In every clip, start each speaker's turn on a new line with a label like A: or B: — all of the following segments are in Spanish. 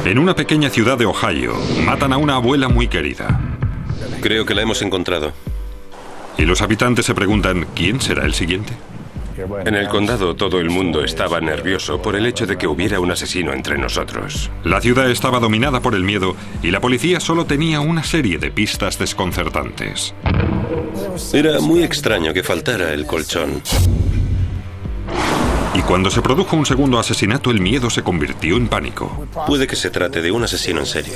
A: En una pequeña ciudad de Ohio, matan a una abuela muy querida.
B: Creo que la hemos encontrado.
A: Y los habitantes se preguntan, ¿quién será el siguiente?
C: En el condado todo el mundo estaba nervioso por el hecho de que hubiera un asesino entre nosotros.
A: La ciudad estaba dominada por el miedo y la policía solo tenía una serie de pistas desconcertantes.
B: Era muy extraño que faltara el colchón.
A: Y cuando se produjo un segundo asesinato, el miedo se convirtió en pánico.
B: Puede que se trate de un asesino en serie.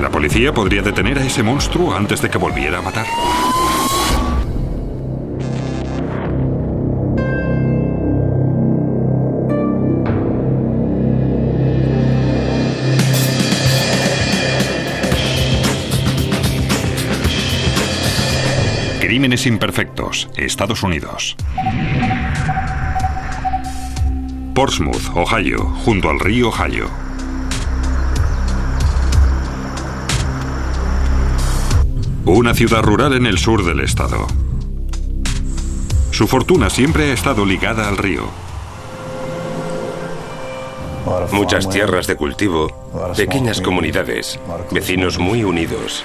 A: La policía podría detener a ese monstruo antes de que volviera a matar. Crímenes imperfectos, Estados Unidos. Portsmouth, Ohio, junto al río Ohio. Una ciudad rural en el sur del estado. Su fortuna siempre ha estado ligada al río.
C: Muchas tierras de cultivo, pequeñas comunidades, vecinos muy unidos.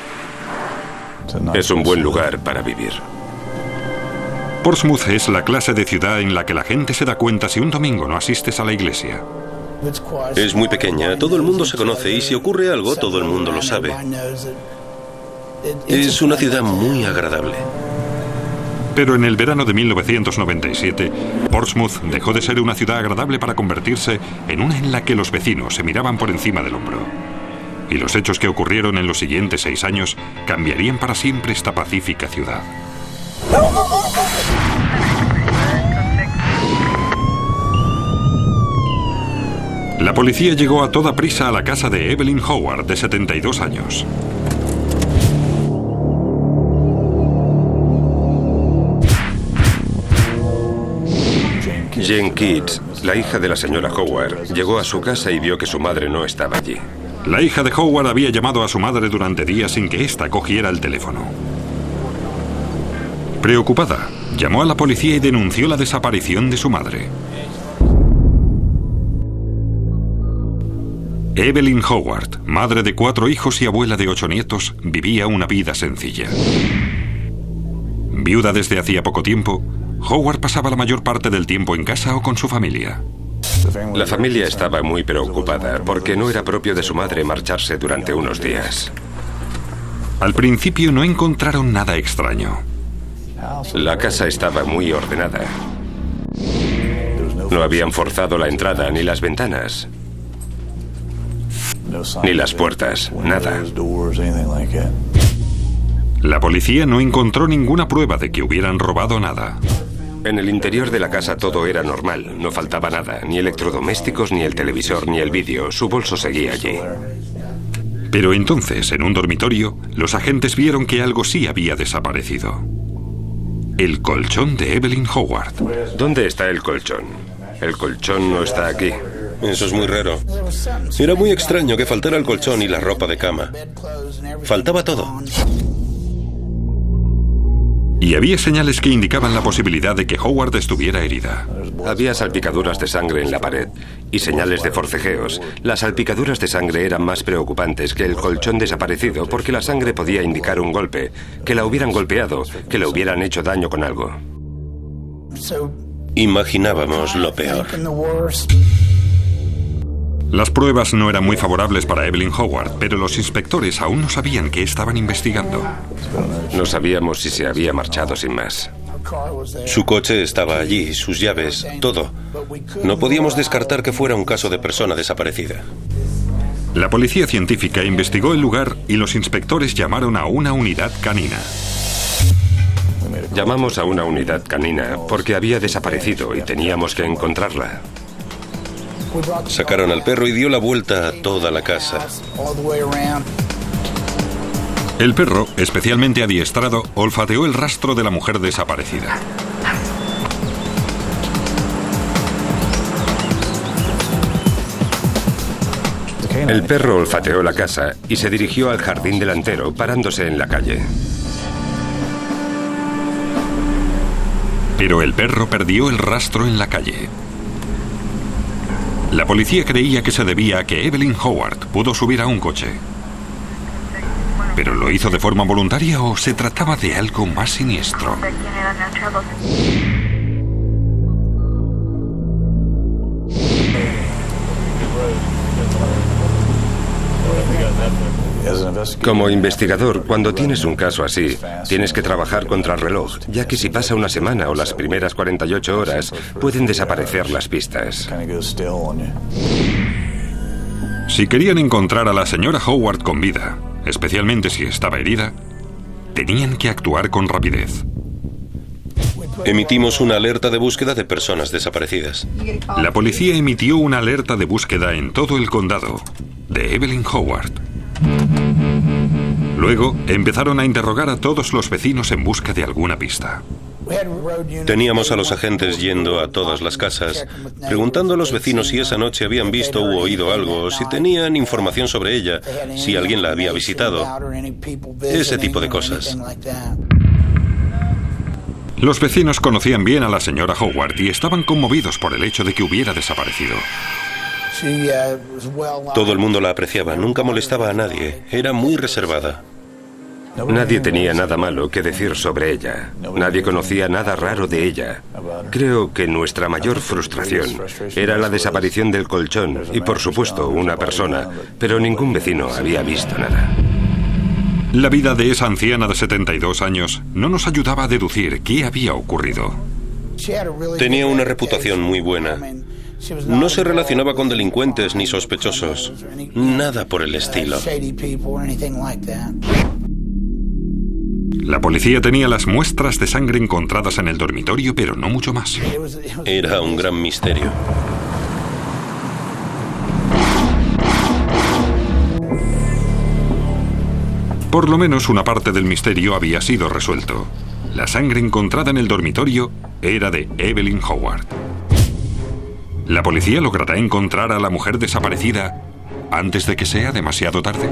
C: Es un buen lugar para vivir.
A: Portsmouth es la clase de ciudad en la que la gente se da cuenta si un domingo no asistes a la iglesia.
B: Es muy pequeña, todo el mundo se conoce y si ocurre algo, todo el mundo lo sabe. Es una ciudad muy agradable.
A: Pero en el verano de 1997, Portsmouth dejó de ser una ciudad agradable para convertirse en una en la que los vecinos se miraban por encima del hombro. Y los hechos que ocurrieron en los siguientes 6 años cambiarían para siempre esta pacífica ciudad. La policía llegó a toda prisa a la casa de Evelyn Howard, de 72 años.
C: Jane Keats, la hija de la señora Howard, llegó a su casa y vio que su madre no estaba allí.
A: La hija de Howard había llamado a su madre durante días sin que ésta cogiera el teléfono. Preocupada, llamó a la policía y denunció la desaparición de su madre. Evelyn Howard, madre de 4 hijos y abuela de 8 nietos, vivía una vida sencilla. Viuda desde hacía poco tiempo, Howard pasaba la mayor parte del tiempo en casa o con su familia.
C: La familia estaba muy preocupada porque no era propio de su madre marcharse durante unos días.
A: Al principio no encontraron nada extraño.
C: La casa estaba muy ordenada. No habían forzado la entrada ni las ventanas, ni las puertas, nada.
A: La policía no encontró ninguna prueba de que hubieran robado nada.
C: En el interior de la casa todo era normal, no faltaba nada, ni electrodomésticos, ni el televisor, ni el vídeo. Su bolso seguía allí.
A: Pero entonces, en un dormitorio, los agentes vieron que algo sí había desaparecido. El colchón de Evelyn Howard.
C: ¿Dónde está el colchón? El colchón no está aquí.
B: Eso es muy raro. Era muy extraño que faltara el colchón y la ropa de cama. Faltaba todo.
A: Y había señales que indicaban la posibilidad de que Howard estuviera herida.
C: Había salpicaduras de sangre en la pared y señales de forcejeos. Las salpicaduras de sangre eran más preocupantes que el colchón desaparecido porque la sangre podía indicar un golpe, que la hubieran golpeado, que le hubieran hecho daño con algo.
B: Imaginábamos lo peor.
A: Las pruebas no eran muy favorables para Evelyn Howard, pero los inspectores aún no sabían qué estaban investigando.
C: No sabíamos si se había marchado sin más.
B: Su coche estaba allí, sus llaves, todo. No podíamos descartar que fuera un caso de persona desaparecida.
A: La policía científica investigó el lugar y los inspectores llamaron a una unidad canina.
C: Llamamos a una unidad canina porque había desaparecido y teníamos que encontrarla.
B: Sacaron al perro y dio la vuelta a toda la casa.
A: El perro, especialmente adiestrado, olfateó el rastro de la mujer desaparecida.
C: El perro olfateó la casa y se dirigió al jardín delantero, parándose en la calle.
A: Pero el perro perdió el rastro en la calle. La policía creía que se debía a que Evelyn Howard pudo subir a un coche. ¿Pero lo hizo de forma voluntaria o se trataba de algo más siniestro?
C: Como investigador, cuando tienes un caso así, tienes que trabajar contra el reloj, ya que si pasa una semana o las primeras 48 horas, pueden desaparecer las pistas.
A: Si querían encontrar a la señora Howard con vida, especialmente si estaba herida, tenían que actuar con rapidez.
B: Emitimos una alerta de búsqueda de personas desaparecidas.
A: La policía emitió una alerta de búsqueda en todo el condado de Evelyn Howard. Luego empezaron a interrogar a todos los vecinos en busca de alguna pista.
B: Teníamos a los agentes yendo a todas las casas, preguntando a los vecinos si esa noche habían visto u oído algo, si tenían información sobre ella, si alguien la había visitado, ese tipo de cosas.
A: Los vecinos conocían bien a la señora Howard y estaban conmovidos por el hecho de que hubiera desaparecido.
B: Todo el mundo la apreciaba, nunca molestaba a nadie, era muy reservada.
C: Nadie tenía nada malo que decir sobre ella. Nadie conocía nada raro de ella. Creo que nuestra mayor frustración era la desaparición del colchón y, por supuesto, una persona, pero ningún vecino había visto nada.
A: La vida de esa anciana de 72 años no nos ayudaba a deducir qué había ocurrido.
B: Tenía una reputación muy buena. No se relacionaba con delincuentes ni sospechosos. Nada por el estilo.
A: La policía tenía las muestras de sangre encontradas en el dormitorio, pero no mucho más.
B: Era un gran misterio.
A: Por lo menos una parte del misterio había sido resuelto. La sangre encontrada en el dormitorio era de Evelyn Howard. ¿La policía logrará encontrar a la mujer desaparecida antes de que sea demasiado tarde?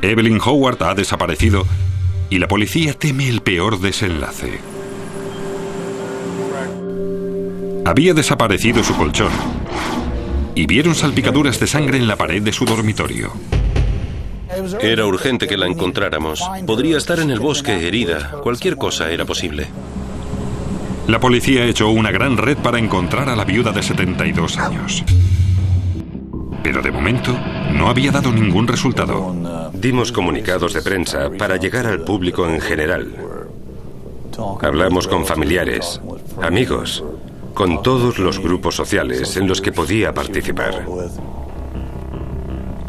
A: Evelyn Howard ha desaparecido y la policía teme el peor desenlace. Había desaparecido su colchón y vieron salpicaduras de sangre en la pared de su dormitorio.
B: Era urgente que la encontráramos. Podría estar en el bosque herida. Cualquier cosa era posible.
A: La policía echó una gran red para encontrar a la viuda de 72 años. Pero de momento no había dado ningún resultado.
C: Dimos comunicados de prensa para llegar al público en general. Hablamos con familiares, amigos, con todos los grupos sociales en los que podía participar.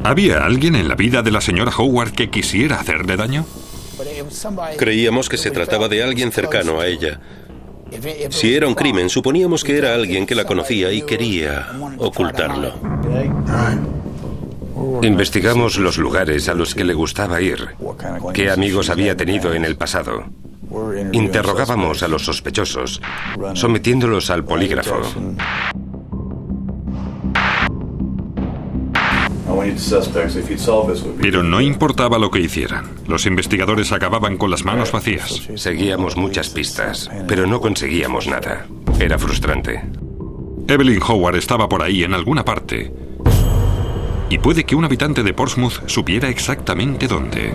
A: ¿Había alguien en la vida de la señora Howard que quisiera hacerle daño?
B: Creíamos que se trataba de alguien cercano a ella. Si era un crimen, suponíamos que era alguien que la conocía y quería ocultarlo.
C: Investigamos los lugares a los que le gustaba ir, qué amigos había tenido en el pasado. Interrogábamos a los sospechosos, sometiéndolos al polígrafo.
A: Pero no importaba lo que hicieran. Los investigadores acababan con las manos vacías.
C: Seguíamos muchas pistas, pero no conseguíamos nada. Era frustrante.
A: Evelyn Howard estaba por ahí en alguna parte. Y puede que un habitante de Portsmouth supiera exactamente dónde.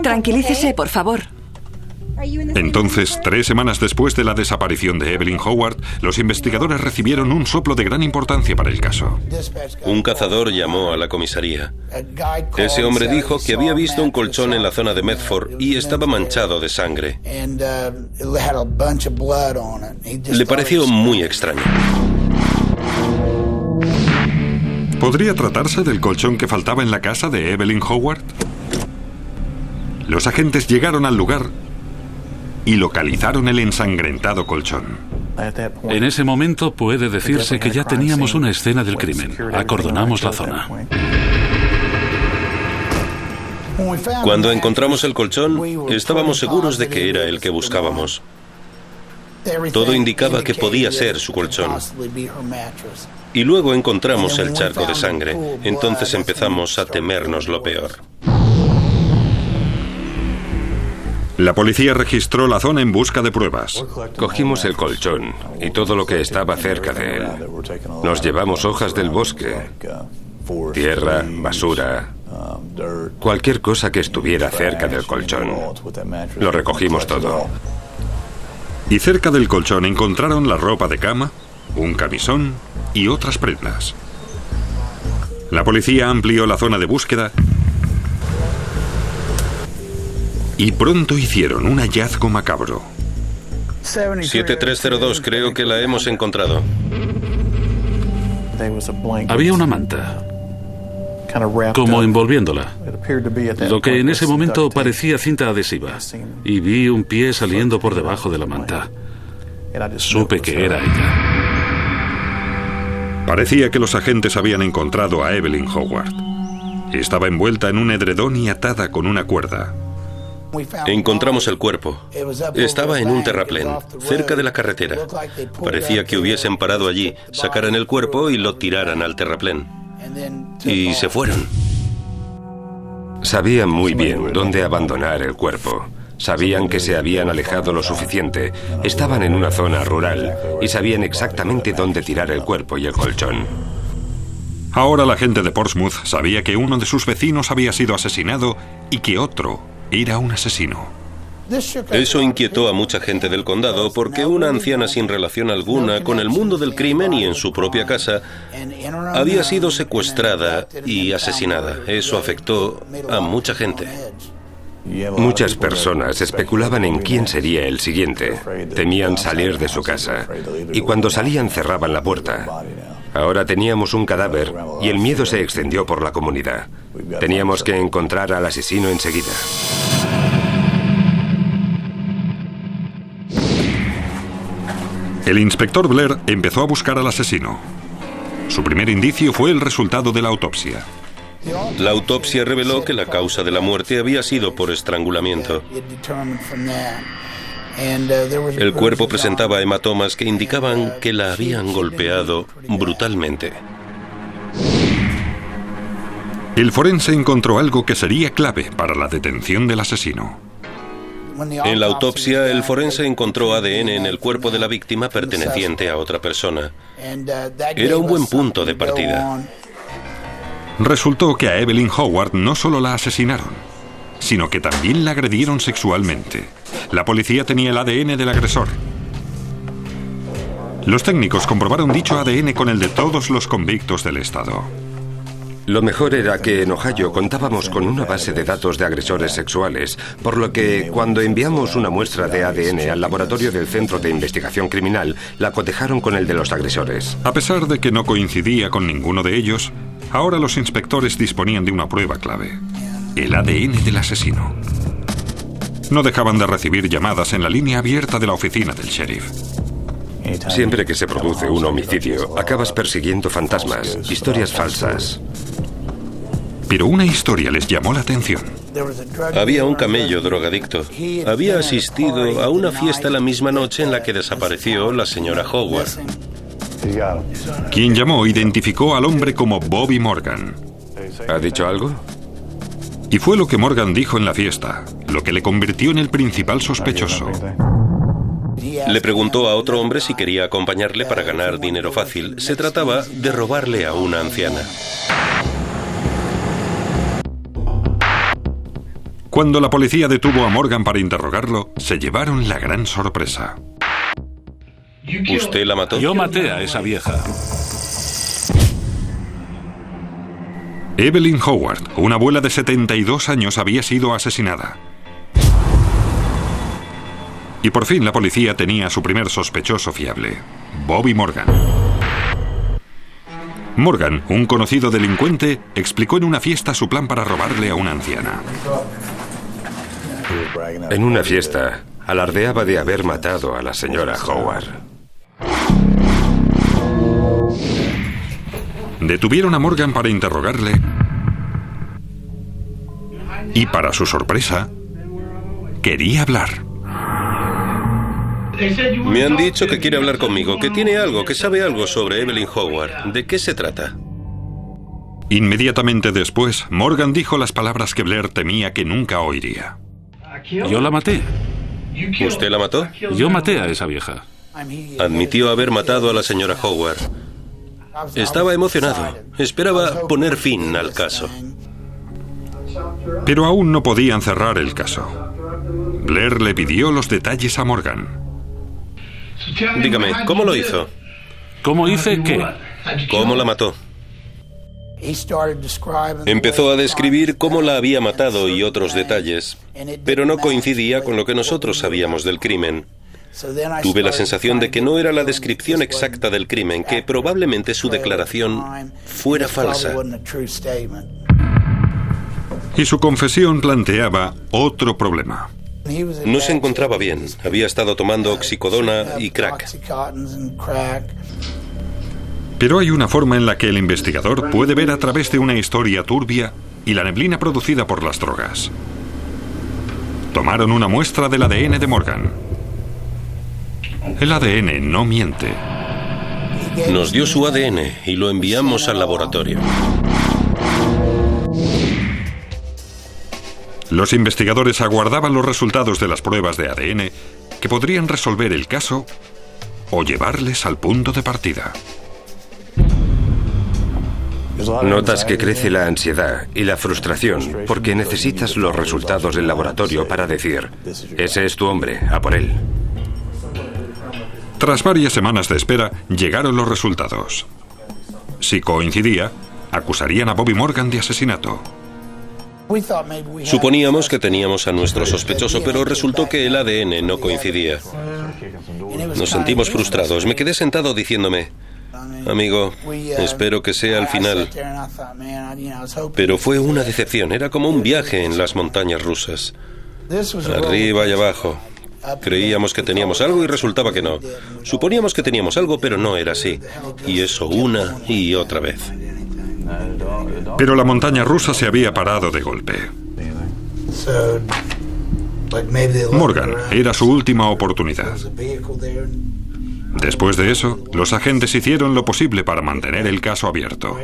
D: Tranquilícese, por favor.
A: Entonces, 3 semanas después de la desaparición de Evelyn Howard, los investigadores recibieron un soplo de gran importancia para el caso.
B: Un cazador llamó a la comisaría. Ese hombre dijo que había visto un colchón en la zona de Medford y estaba manchado de sangre. Le pareció muy extraño.
A: ¿Podría tratarse del colchón que faltaba en la casa de Evelyn Howard? Los agentes llegaron al lugar y localizaron el ensangrentado colchón.
E: En ese momento puede decirse que ya teníamos una escena del crimen. Acordonamos la zona.
B: Cuando encontramos el colchón, estábamos seguros de que era el que buscábamos. Todo indicaba que podía ser su colchón. Y luego encontramos el charco de sangre. Entonces empezamos a temernos lo peor.
A: La policía registró la zona en busca de pruebas.
C: Cogimos el colchón y todo lo que estaba cerca de él. Nos llevamos hojas del bosque, tierra, basura, cualquier cosa que estuviera cerca del colchón. Lo recogimos todo.
A: Y cerca del colchón encontraron la ropa de cama, un camisón y otras prendas. La policía amplió la zona de búsqueda y pronto hicieron un hallazgo macabro.
B: 7302, creo que la hemos encontrado.
E: Había una manta, como envolviéndola, lo que en ese momento parecía cinta adhesiva, y vi un pie saliendo por debajo de la manta. Supe que era ella.
A: Parecía que los agentes habían encontrado a Evelyn Howard. Estaba envuelta en un edredón y atada con una cuerda.
B: Encontramos el cuerpo. Estaba en un terraplén, cerca de la carretera. Parecía que hubiesen parado allí, sacaran el cuerpo y lo tiraran al terraplén. Y se fueron.
C: Sabían muy bien dónde abandonar el cuerpo. Sabían que se habían alejado lo suficiente. Estaban en una zona rural y sabían exactamente dónde tirar el cuerpo y el colchón.
A: Ahora la gente de Portsmouth sabía que uno de sus vecinos había sido asesinado y que otro era un asesino.
B: Eso inquietó a mucha gente del condado porque una anciana sin relación alguna con el mundo del crimen y en su propia casa había sido secuestrada y asesinada. Eso afectó a mucha gente.
C: Muchas personas especulaban en quién sería el siguiente. Temían salir de su casa. Y cuando salían cerraban la puerta. Ahora teníamos un cadáver y el miedo se extendió por la comunidad. Teníamos que encontrar al asesino enseguida.
A: El inspector Blair empezó a buscar al asesino. Su primer indicio fue el resultado de la autopsia.
B: La autopsia reveló que la causa de la muerte había sido por estrangulamiento. El cuerpo presentaba hematomas que indicaban que la habían golpeado brutalmente.
A: El forense encontró algo que sería clave para la detención del asesino.
B: En la autopsia, el forense encontró ADN en el cuerpo de la víctima perteneciente a otra persona. Era un buen punto de partida.
A: Resultó que a Evelyn Howard no solo la asesinaron, sino que también la agredieron sexualmente. La policía tenía el ADN del agresor. Los técnicos comprobaron dicho ADN con el de todos los convictos del estado.
C: Lo mejor era que en Ohio contábamos con una base de datos de agresores sexuales, por lo que cuando enviamos una muestra de ADN al laboratorio del Centro de Investigación Criminal, la cotejaron con el de los agresores.
A: A pesar de que no coincidía con ninguno de ellos, ahora los inspectores disponían de una prueba clave: el ADN del asesino. No dejaban de recibir llamadas en la línea abierta de la oficina del sheriff.
C: Siempre que se produce un homicidio, acabas persiguiendo fantasmas, historias falsas.
A: Pero una historia les llamó la atención.
B: Había un camello drogadicto. Había asistido a una fiesta la misma noche en la que desapareció la señora Howard.
A: Quien llamó identificó al hombre como Bobby Morgan.
C: ¿Ha dicho algo?
A: Y fue lo que Morgan dijo en la fiesta, lo que le convirtió en el principal sospechoso.
B: Le preguntó a otro hombre si quería acompañarle para ganar dinero fácil. Se trataba de robarle a una anciana.
A: Cuando la policía detuvo a Morgan para interrogarlo, se llevaron la gran sorpresa.
B: ¿Usted la mató?
E: Yo maté a esa vieja.
A: Evelyn Howard, una abuela de 72 años, había sido asesinada. Y por fin la policía tenía a su primer sospechoso fiable, Bobby Morgan. Morgan, un conocido delincuente, explicó en una fiesta su plan para robarle a una anciana.
C: En una fiesta, alardeaba de haber matado a la señora Howard.
A: Detuvieron a Morgan para interrogarle y, para su sorpresa, quería hablar.
B: Me han dicho que quiere hablar conmigo, que tiene algo, que sabe algo sobre Evelyn Howard. ¿De qué se trata?
A: Inmediatamente después, Morgan dijo las palabras que Blair temía que nunca oiría.
E: Yo la maté.
B: ¿Usted la mató?
E: Yo maté a esa vieja.
B: Admitió haber matado a la señora Howard. Estaba emocionado. Esperaba poner fin al caso.
A: Pero aún no podían cerrar el caso. Blair le pidió los detalles a Morgan.
B: Dígame, ¿cómo lo hizo?
E: ¿Cómo hice qué?
B: ¿Cómo la mató? Empezó a describir cómo la había matado y otros detalles, pero no coincidía con lo que nosotros sabíamos del crimen. Tuve la sensación de que no era la descripción exacta del crimen, que probablemente su declaración fuera falsa.
A: Y su confesión planteaba otro problema.
B: No se encontraba bien. Había estado tomando oxicodona y crack.
A: Pero hay una forma en la que el investigador puede ver a través de una historia turbia y la neblina producida por las drogas. Tomaron una muestra del ADN de Morgan. El ADN no miente.
B: Nos dio su ADN y lo enviamos al laboratorio.
A: Los investigadores aguardaban los resultados de las pruebas de ADN que podrían resolver el caso o llevarles al punto de partida.
C: Notas que crece la ansiedad y la frustración porque necesitas los resultados del laboratorio para decir: ese es tu hombre, a por él.
A: Tras varias semanas de espera, llegaron los resultados. Si coincidía, acusarían a Bobby Morgan de asesinato.
B: Suponíamos que teníamos a nuestro sospechoso, pero resultó que el ADN no coincidía. Nos sentimos frustrados. Me quedé sentado diciéndome: amigo, espero que sea al final. Pero fue una decepción. Era como un viaje en las montañas rusas. Arriba y abajo. Creíamos que teníamos algo y resultaba que no. Suponíamos que teníamos algo, pero no era así. Y eso una y otra vez.
A: Pero la montaña rusa se había parado de golpe. Morgan era su última oportunidad. Después de eso, los agentes hicieron lo posible para mantener el caso abierto.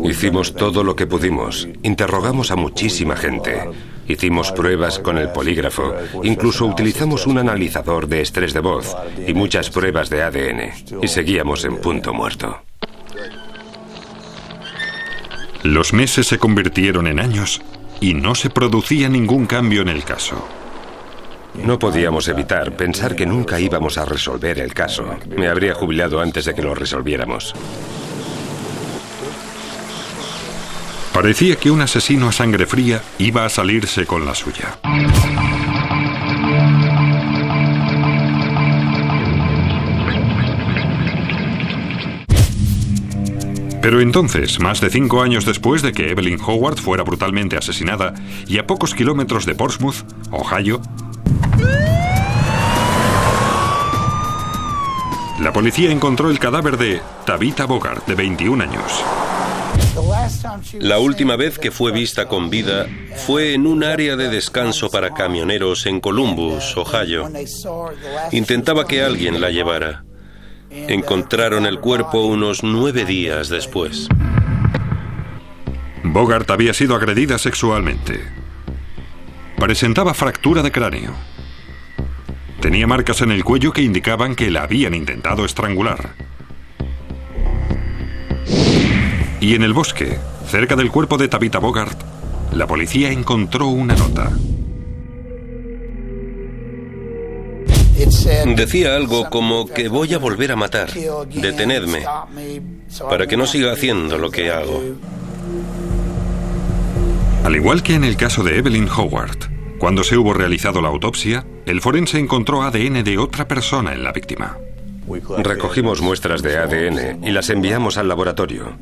C: Hicimos todo lo que pudimos. Interrogamos a muchísima gente. Hicimos pruebas con el polígrafo. Incluso utilizamos un analizador de estrés de voz y muchas pruebas de ADN. Y seguíamos en punto muerto.
A: Los meses se convirtieron en años y no se producía ningún cambio en el caso.
C: No podíamos evitar pensar que nunca íbamos a resolver el caso. Me habría jubilado antes de que lo resolviéramos.
A: Parecía que un asesino a sangre fría iba a salirse con la suya. Pero entonces, más de 5 años después de que Evelyn Howard fuera brutalmente asesinada y a pocos kilómetros de Portsmouth, Ohio, la policía encontró el cadáver de Tabitha Bogart, de 21 años.
B: La última vez que fue vista con vida fue en un área de descanso para camioneros en Columbus, Ohio. Intentaba que alguien la llevara. Encontraron el cuerpo unos 9 días después.
A: Bogart había sido agredida sexualmente. Presentaba fractura de cráneo. Tenía marcas en el cuello que indicaban que la habían intentado estrangular. Y en el bosque, cerca del cuerpo de Tabitha Bogart, la policía encontró una nota.
B: Decía algo como que voy a volver a matar. Detenedme, para que no siga haciendo lo que hago.
A: Al igual que en el caso de Evelyn Howard, cuando se hubo realizado la autopsia, el forense encontró ADN de otra persona en la víctima.
C: Recogimos muestras de ADN y las enviamos al laboratorio.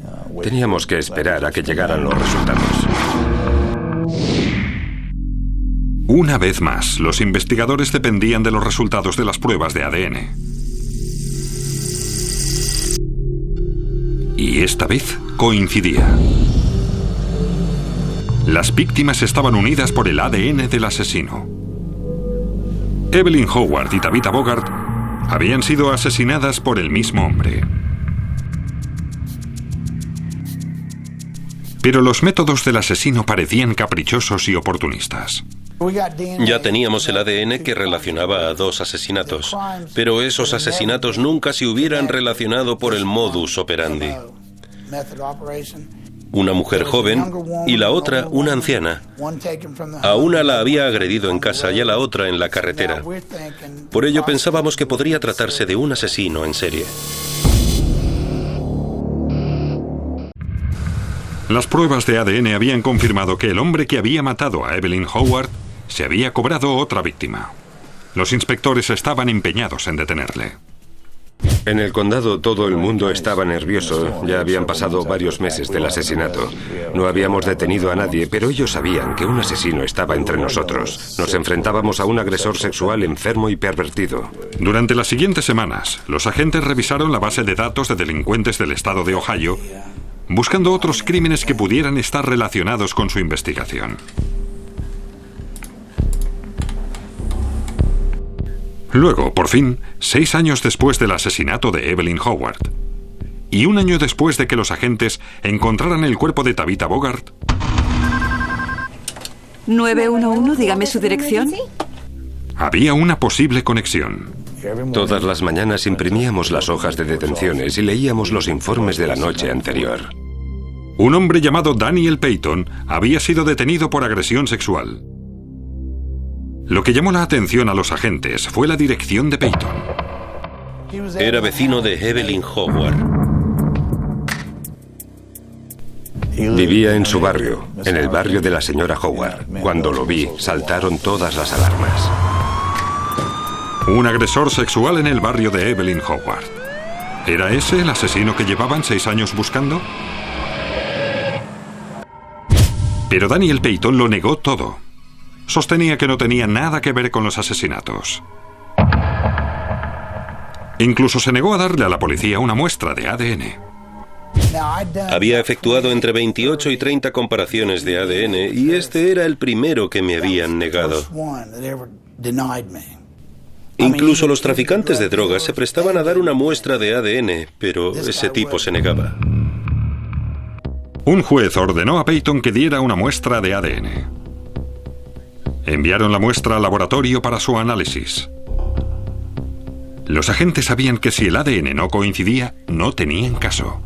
C: Teníamos que esperar a que llegaran los resultados.
A: Una vez más, los investigadores dependían de los resultados de las pruebas de ADN. Y esta vez coincidía. Las víctimas estaban unidas por el ADN del asesino. Evelyn Howard y Tabitha Bogart habían sido asesinadas por el mismo hombre. Pero los métodos del asesino parecían caprichosos y oportunistas.
B: Ya teníamos el ADN que relacionaba a 2 asesinatos, pero esos asesinatos nunca se hubieran relacionado por el modus operandi. Una mujer joven y la otra una anciana. A una la había agredido en casa y a la otra en la carretera. Por ello pensábamos que podría tratarse de un asesino en serie.
A: Las pruebas de ADN habían confirmado que el hombre que había matado a Evelyn Howard se había cobrado otra víctima. Los inspectores estaban empeñados en detenerle.
C: En el condado todo el mundo estaba nervioso. Ya habían pasado varios meses del asesinato. No habíamos detenido a nadie, pero ellos sabían que un asesino estaba entre nosotros. Nos enfrentábamos a un agresor sexual enfermo y pervertido.
A: Durante las siguientes semanas, los agentes revisaron la base de datos de delincuentes del estado de Ohio, buscando otros crímenes que pudieran estar relacionados con su investigación. Luego, por fin, 6 años después del asesinato de Evelyn Howard, y 1 año después de que los agentes encontraran el cuerpo de Tabitha Bogart,
D: 911, dígame su dirección.
A: había una posible conexión.
C: Todas las mañanas imprimíamos las hojas de detenciones y leíamos los informes de la noche anterior.
A: Un hombre llamado Daniel Payton había sido detenido por agresión sexual. Lo que llamó la atención a los agentes fue la dirección de Payton.
B: Era vecino de Evelyn Howard.
C: Vivía en su barrio, en el barrio de la señora Howard. Cuando lo vi, saltaron todas las alarmas.
A: Un agresor sexual en el barrio de Evelyn Howard. ¿Era ese el asesino que llevaban 6 años buscando? Pero Daniel Payton lo negó todo. Sostenía que no tenía nada que ver con los asesinatos. Incluso se negó a darle a la policía una muestra de ADN.
B: Había efectuado entre 28 y 30 comparaciones de ADN y este era el primero que me habían negado. Incluso los traficantes de drogas se prestaban a dar una muestra de ADN, pero ese tipo se negaba.
A: Un juez ordenó a Payton que diera una muestra de ADN. Enviaron la muestra al laboratorio para su análisis. Los agentes sabían que si el ADN no coincidía, no tenían caso.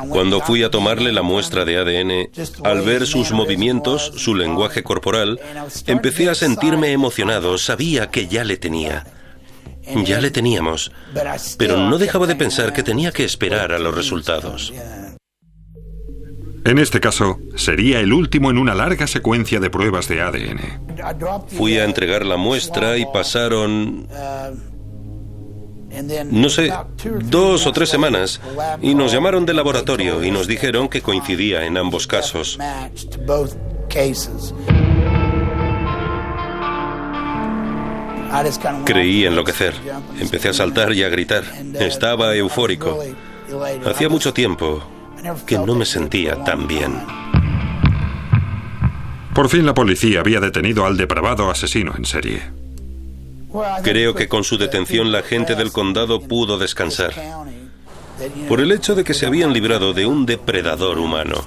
B: Cuando fui a tomarle la muestra de ADN, al ver sus movimientos, su lenguaje corporal, empecé a sentirme emocionado. Sabía que ya le tenía. Ya le teníamos. Pero no dejaba de pensar que tenía que esperar a los resultados.
A: En este caso, sería el último en una larga secuencia de pruebas de ADN.
B: Fui a entregar la muestra y pasaron, no sé, 2 o 3 semanas, y nos llamaron del laboratorio y nos dijeron que coincidía en ambos casos. Creí enloquecer. Empecé a saltar y a gritar. Estaba eufórico. Hacía mucho tiempo que no me sentía tan bien.
A: Por fin la policía había detenido al depravado asesino en serie.
B: Creo que con su detención la gente del condado pudo descansar, por el hecho de que se habían librado de un depredador humano.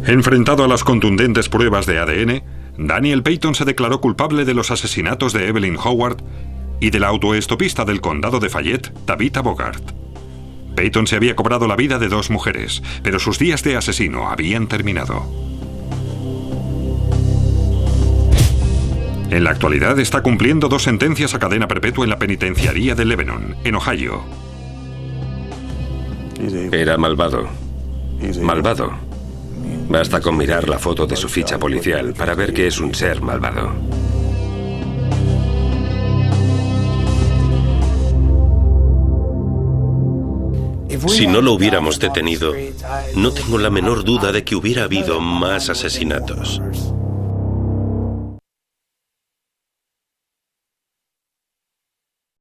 A: Enfrentado a las contundentes pruebas de ADN, Daniel Payton se declaró culpable de los asesinatos de Evelyn Howard y de la autoestopista del condado de Fayette, Tabitha Bogart. Payton se había cobrado la vida de 2 mujeres, pero sus días de asesino habían terminado. En la actualidad está cumpliendo 2 sentencias a cadena perpetua en la penitenciaría de Lebanon, en Ohio.
C: Era malvado. Malvado. Basta con mirar la foto de su ficha policial para ver que es un ser malvado.
B: Si no lo hubiéramos detenido, no tengo la menor duda de que hubiera habido más asesinatos.